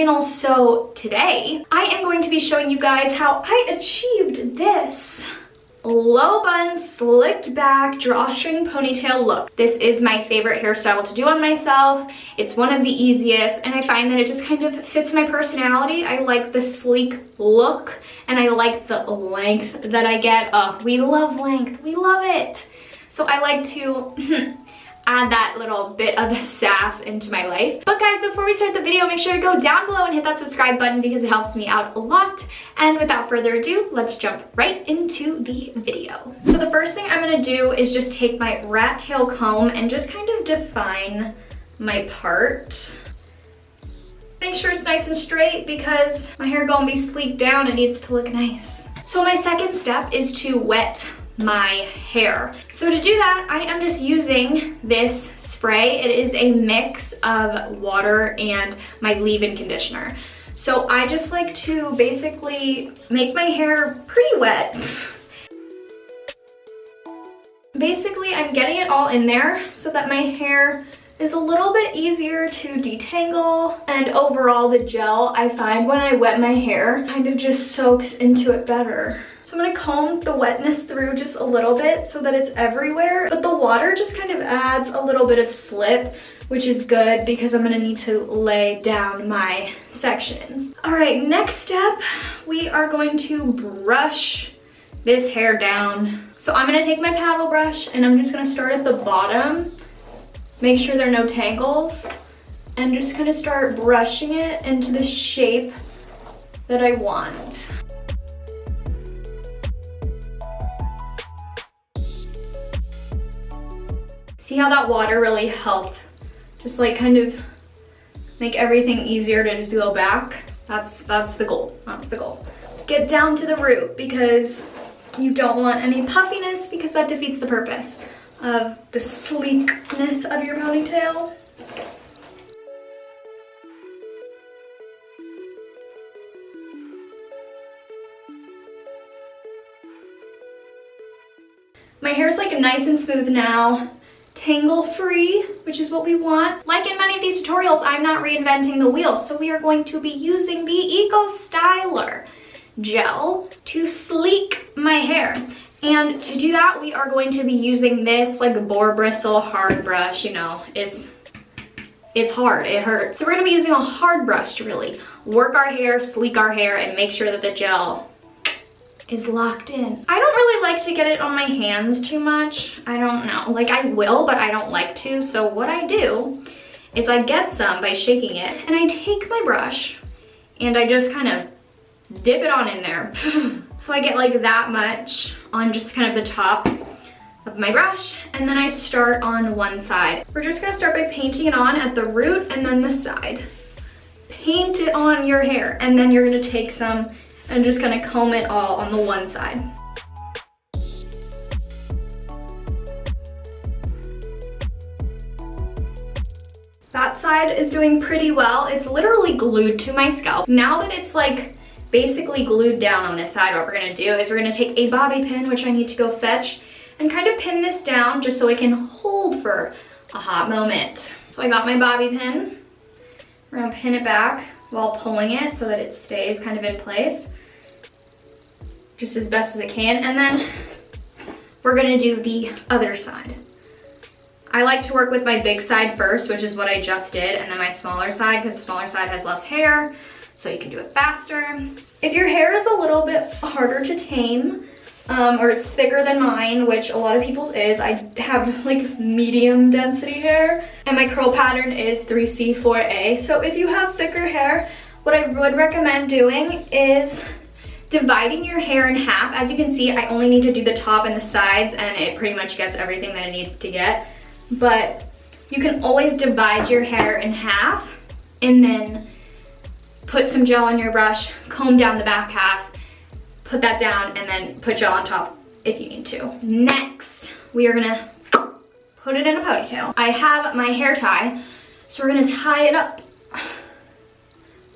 channel. So today I am going to be showing you guys how I achieved this low bun, slicked back, drawstring ponytail look. This is my favorite hairstyle to do on myself. It's one of the easiest, and I find that it just kind of fits my personality. I like the sleek look, and I like the length that I get. Oh, we love length, we love it. So I like to add that little bit of sass into my life. But guys, before we start the video, make sure to go down below and hit that subscribe button because it helps me out a lot. And without further ado, let's jump right into the video. So the first thing I'm gonna do is just take my rat tail comb and just kind of define my part. Make sure it's nice and straight because my hair gonna be sleeked down. It needs to look nice. So my second step is to wet my hair. So to do that, I am just using this spray. It is a mix of water and my leave-in conditioner. So I just like to basically make my hair pretty wet. Basically, I'm getting it all in there so that my hair is a little bit easier to detangle, and overall the gel, I find when I wet my hair kind of just soaks into it better. So I'm gonna comb the wetness through just a little bit so that it's everywhere, but the water just kind of adds a little bit of slip, which is good because I'm gonna need to lay down my sections. All right, next step, we are going to brush this hair down. So I'm gonna take my paddle brush and I'm just gonna start at the bottom, make sure there are no tangles, and just kind of start brushing it into the shape that I want. See how that water really helped just like kind of make everything easier to just go back? That's the goal, that's the goal. Get down to the root because you don't want any puffiness because that defeats the purpose of the sleekness of your ponytail. My hair is like nice and smooth now. Tangle free, which is what we want. Like in many of these tutorials, I'm not reinventing the wheel, so we are going to be using the Eco Styler gel to sleek my hair. And to do that, we are going to be using this like boar bristle hard brush. You know, it's hard, it hurts. So we're gonna be using a hard brush to really work our hair, sleek our hair, and make sure that the gel is locked in. I don't really like to get it on my hands too much. I don't know, like I will, but I don't like to. So what I do is I get some by shaking it, and I take my brush and I just kind of dip it on in there. So I get like that much on just kind of the top of my brush, and then I start on one side. We're just gonna start by painting it on at the root and then the side. Paint it on your hair, and then you're gonna take some and just gonna comb it all on the one side. That side is doing pretty well. It's literally glued to my scalp. Now that it's like basically glued down on this side, what we're gonna do is we're gonna take a bobby pin, which I need to go fetch, and kind of pin this down just so it can hold for a hot moment. So I got my bobby pin. We're gonna pin it back while pulling it so that it stays kind of in place, just as best as it can. And then we're gonna do the other side. I like to work with my big side first, which is what I just did, and then my smaller side, because the smaller side has less hair, so you can do it faster. If your hair is a little bit harder to tame, or it's thicker than mine, which a lot of people's is, I have like medium density hair, and my curl pattern is 3C4A. So if you have thicker hair, what I would recommend doing is dividing your hair in half. As you can see, I only need to do the top and the sides, and it pretty much gets everything that it needs to get. But you can always divide your hair in half and then put some gel on your brush, comb down the back half, put that down, and then put gel on top if you need to. Next, we are gonna put it in a ponytail. I have my hair tie, so we're gonna tie it up.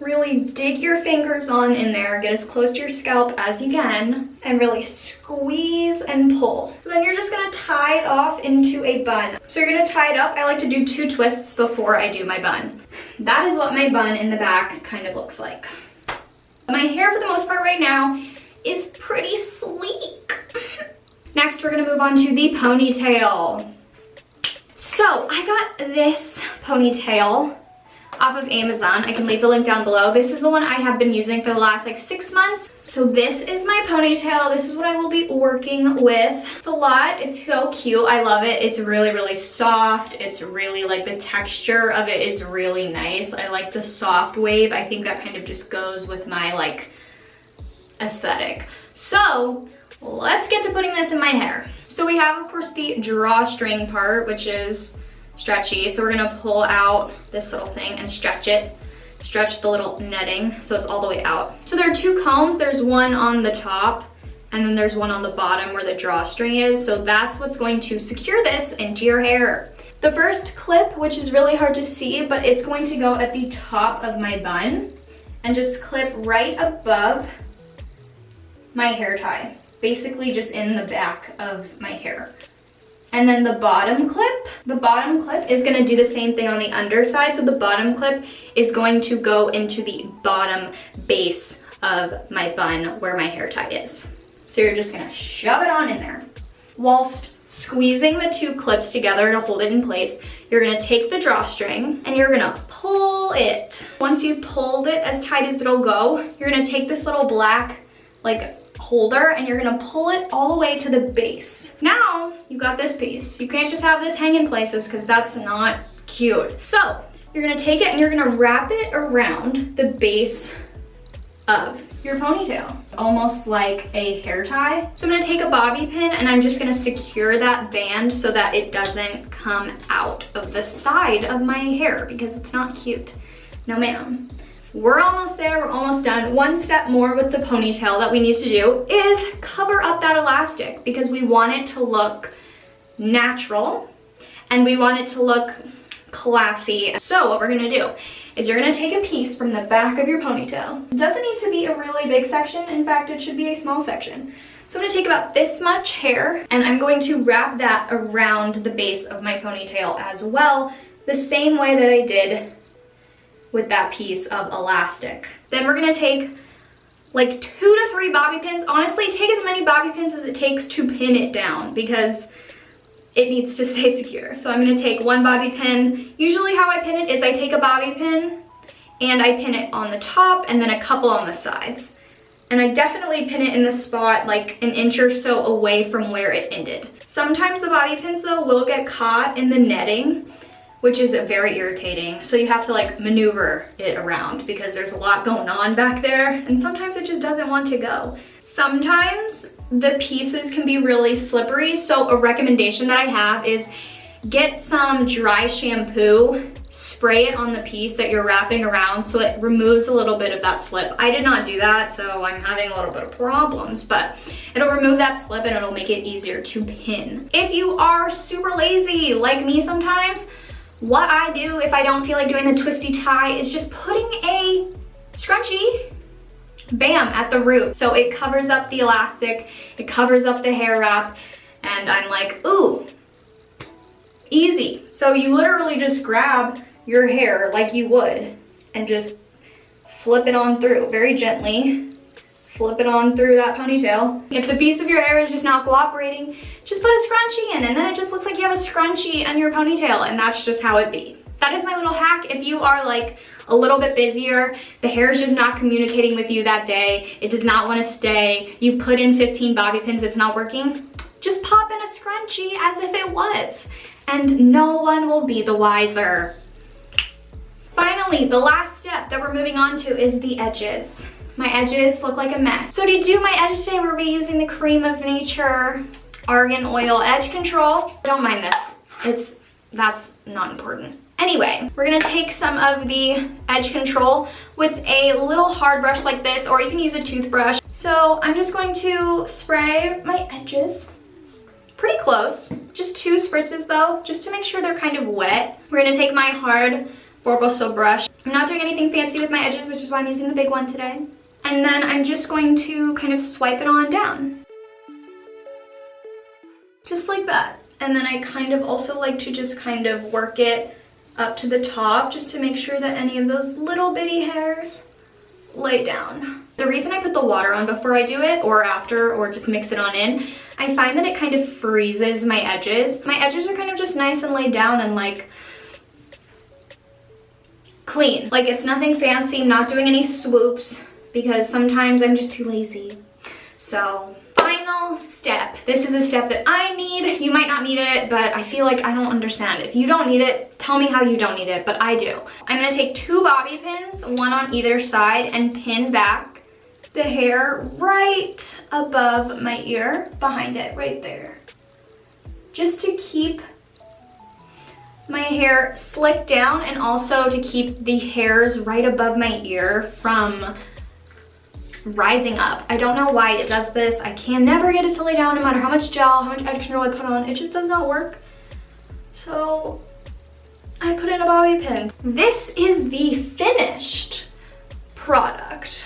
Really dig your fingers on in there, get as close to your scalp as you can, and really squeeze and pull. So then you're just gonna tie it off into a bun. So you're gonna tie it up. I like to do 2 twists before I do my bun. that is what my bun in the back kind of looks like. My hair for the most part right now is pretty sleek. Next, we're gonna move on to the ponytail. So I got this ponytail off of Amazon. I can leave the link down below. This is the one I have been using for the last like 6 months. So this is my ponytail. This is what I will be working with. It's a lot. It's so cute. I love it. It's really, really soft. It's really like the texture of it is really nice. I like the soft wave. I think that kind of just goes with my like aesthetic. So let's get to putting this in my hair. So we have, of course, the drawstring part, which is stretchy. So we're gonna pull out this little thing and stretch it. Stretch the little netting so it's all the way out. So there are 2 combs. There's one on the top and then there's one on the bottom where the drawstring is. So that's what's going to secure this into your hair. The first clip, which is really hard to see, but it's going to go at the top of my bun and just clip right above my hair tie. Basically just in the back of my hair. And then the bottom clip is gonna do the same thing on the underside. So the bottom clip is going to go into the bottom base of my bun where my hair tie is. So you're just gonna shove it on in there. Whilst squeezing the 2 clips together to hold it in place, you're gonna take the drawstring and you're gonna pull it. Once you've pulled it as tight as it'll go, you're gonna take this little black like holder and you're gonna pull it all the way to the base. Now you got this piece. You can't just have this hang in places because that's not cute. So you're gonna take it and you're gonna wrap it around the base of your ponytail, almost like a hair tie. So I'm gonna take a bobby pin and I'm just gonna secure that band so that it doesn't come out of the side of my hair because it's not cute. No ma'am. We're almost there, we're almost done. One step more with the ponytail that we need to do is cover up that elastic because we want it to look natural and we want it to look classy. So what we're gonna do is you're gonna take a piece from the back of your ponytail. It doesn't need to be a really big section. In fact, it should be a small section. So I'm gonna take about this much hair and I'm going to wrap that around the base of my ponytail as well, the same way that I did with that piece of elastic. Then we're gonna take like 2 to 3 bobby pins. Honestly, take as many bobby pins as it takes to pin it down because it needs to stay secure. So I'm gonna take 1 bobby pin. Usually how I pin it is I take a bobby pin and I pin it on the top and then a couple on the sides. And I definitely pin it in the spot like an inch or so away from where it ended. Sometimes the bobby pins though will get caught in the netting, which is very irritating. So you have to like maneuver it around because there's a lot going on back there and sometimes it just doesn't want to go. Sometimes the pieces can be really slippery. So a recommendation that I have is get some dry shampoo, spray it on the piece that you're wrapping around so it removes a little bit of that slip. I did not do that, so I'm having a little bit of problems, but it'll remove that slip and it'll make it easier to pin. If you are super lazy like me sometimes, what I do if I don't feel like doing the twisty tie is just putting a scrunchie, bam, at the root. So it covers up the elastic, it covers up the hair wrap, and I'm like, ooh, easy. So you literally just grab your hair like you would and just flip it on through very gently. Flip it on through that ponytail. If the piece of your hair is just not cooperating, just put a scrunchie in and then it just looks like you have a scrunchie on your ponytail and that's just how it be. That is my little hack. If you are like a little bit busier, the hair is just not communicating with you that day, it does not want to stay, you put in 15 bobby pins, it's not working, just pop in a scrunchie as if it was and no one will be the wiser. Finally, the last step that we're moving on to is the edges. My edges look like a mess. So to do my edges today, we're gonna be using the Cream of Nature Argan Oil Edge Control. Don't mind this, that's not important. Anyway, we're gonna take some of the edge control with a little hard brush like this, or you can use a toothbrush. So I'm just going to spray my edges pretty close. Just 2 spritzes though, just to make sure they're kind of wet. We're gonna take my hard Bourbosso brush. I'm not doing anything fancy with my edges, which is why I'm using the big one today. And then I'm just going to kind of swipe it on down. Just like that. And then I kind of also like to just kind of work it up to the top just to make sure that any of those little bitty hairs lay down. The reason I put the water on before I do it, or after, or just mix it on in, I find that it kind of freezes my edges. My edges are kind of just nice and laid down and like clean. Like it's nothing fancy, I'm not doing any swoops because sometimes I'm just too lazy. So final step. This is a step that I need. You might not need it, but I feel like I don't understand. If you don't need it, tell me how you don't need it, but I do. I'm gonna take 2 bobby pins, one on either side, and pin back the hair right above my ear, behind it, right there. Just to keep my hair slicked down and also to keep the hairs right above my ear from rising up. I don't know why it does this. I can never get it to lay down no matter how much gel, how much edge control I put on. It just does not work. So I put in a bobby pin. This is the finished product.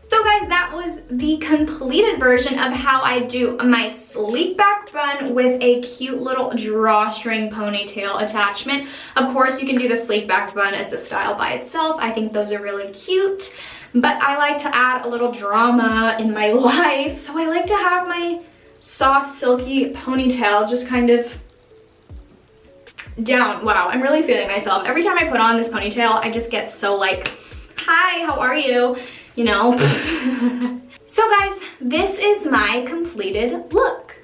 So guys, that was the completed version of how I do my sleek back bun with a cute little drawstring ponytail attachment. Of course, you can do the sleek back bun as a style by itself. I think those are really cute, but I like to add a little drama in my life. So I like to have my soft, silky ponytail just kind of down. Wow, I'm really feeling myself. Every time I put on this ponytail, I just get so like, hi, how are you? You know? So guys, this is my completed look.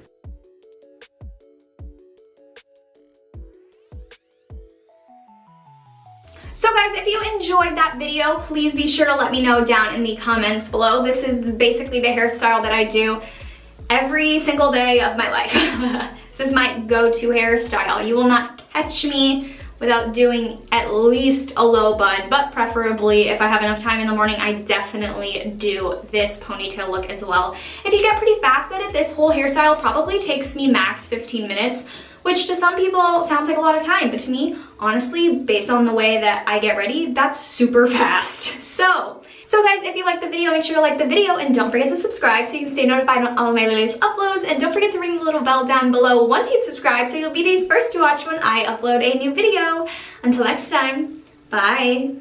So guys, if you enjoyed that video, please be sure to let me know down in the comments below. This is basically the hairstyle that I do every single day of my life. This is my go-to hairstyle. You will not catch me without doing at least a low bun, but preferably if I have enough time in the morning, I definitely do this ponytail look as well. If you get pretty fast at it, this whole hairstyle probably takes me max 15 minutes, which to some people sounds like a lot of time, but to me, honestly, based on the way that I get ready, that's super fast. So guys, if you liked the video, make sure to like the video and don't forget to subscribe so you can stay notified on all of my latest uploads, and don't forget to ring the little bell down below once you've subscribed so you'll be the first to watch when I upload a new video. Until next time, bye!